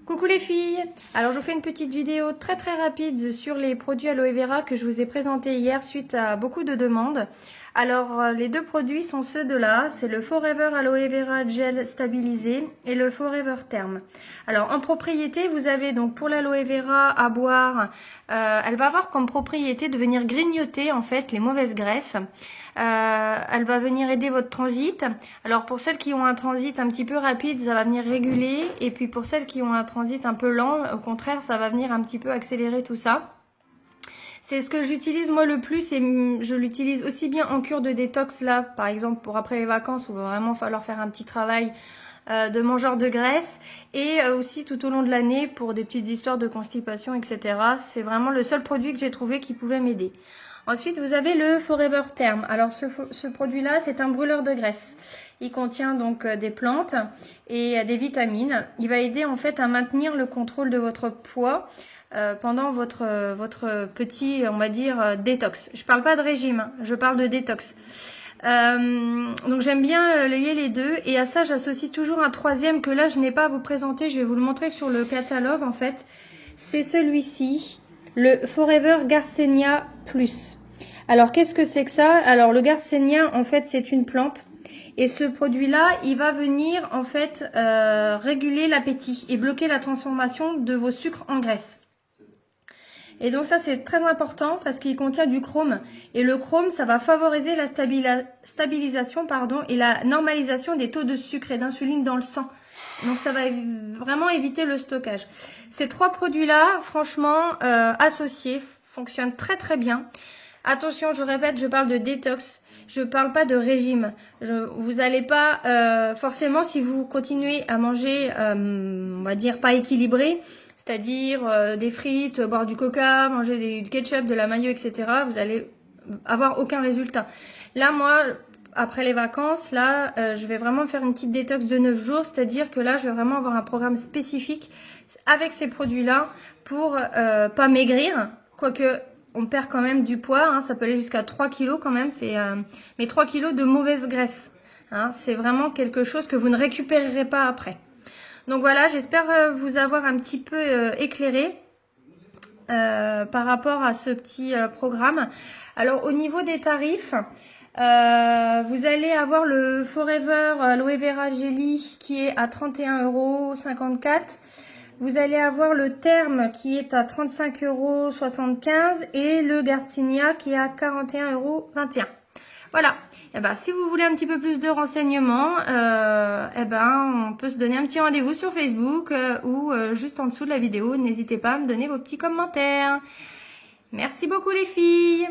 Coucou les filles! Alors je vous fais une petite vidéo très rapide sur les produits aloe vera que je vous ai présentés hier suite à beaucoup de demandes. Alors les deux produits sont ceux de là, c'est le Forever Aloe Vera Gel Stabilisé et le Forever Term. Alors en propriété, vous avez donc pour l'aloe vera à boire, elle va avoir comme propriété de venir grignoter en fait les mauvaises graisses. Elle va venir aider votre transit. Alors pour celles qui ont un transit un petit peu rapide, ça va venir réguler. Et puis pour celles qui ont un transit un peu lent, au contraire, ça va venir un petit peu accélérer tout ça. C'est ce que j'utilise moi le plus et je l'utilise aussi bien en cure de détox là, par exemple pour après les vacances où il va vraiment falloir faire un petit travail de mangeur de graisse et aussi tout au long de l'année pour des petites histoires de constipation, etc. C'est vraiment le seul produit que j'ai trouvé qui pouvait m'aider. Ensuite, vous avez le Forever Term. Alors, ce produit-là, c'est un brûleur de graisse. Il contient donc des plantes et des vitamines. Il va aider en fait à maintenir le contrôle de votre poids pendant votre petit, on va dire, détox. Je parle pas de régime, hein, je parle de détox. Donc j'aime bien lier les deux et à ça j'associe toujours un troisième que là je n'ai pas à vous présenter, je vais vous le montrer sur le catalogue en fait. C'est celui-ci, le Forever Garcinia Plus. Alors qu'est-ce que c'est que ça? Alors le Garcinia en fait c'est une plante et ce produit là il va venir en fait réguler l'appétit et bloquer la transformation de vos sucres en graisse. Et donc ça c'est très important parce qu'il contient du chrome. Et le chrome ça va favoriser la stabilisation et la normalisation des taux de sucre et d'insuline dans le sang. Donc ça va vraiment éviter le stockage. Ces trois produits là franchement associés fonctionnent très bien. Attention, je répète, je parle de détox, je parle pas de régime. Vous n'allez pas, forcément, si vous continuez à manger, on va dire, pas équilibré, c'est-à-dire des frites, boire du coca, manger du ketchup, de la mayo, etc., vous allez avoir aucun résultat. Là, moi, après les vacances, là, je vais vraiment faire une petite détox de 9 jours, c'est-à-dire que là, je vais vraiment avoir un programme spécifique avec ces produits-là pour pas maigrir, quoique on perd quand même du poids, hein, ça peut aller jusqu'à 3 kilos quand même, mais 3 kilos de mauvaise graisse. Hein, c'est vraiment quelque chose que vous ne récupérerez pas après. Donc voilà, j'espère vous avoir un petit peu éclairé par rapport à ce petit programme. Alors au niveau des tarifs, vous allez avoir le Forever Aloe Vera Jelly qui est à 31,54 €. Vous allez avoir le Terme qui est à 35,75 € et le Garcinia qui est à 41,21 €. Voilà. Et ben, si vous voulez un petit peu plus de renseignements, on peut se donner un petit rendez-vous sur Facebook ou juste en dessous de la vidéo. N'hésitez pas à me donner vos petits commentaires. Merci beaucoup les filles.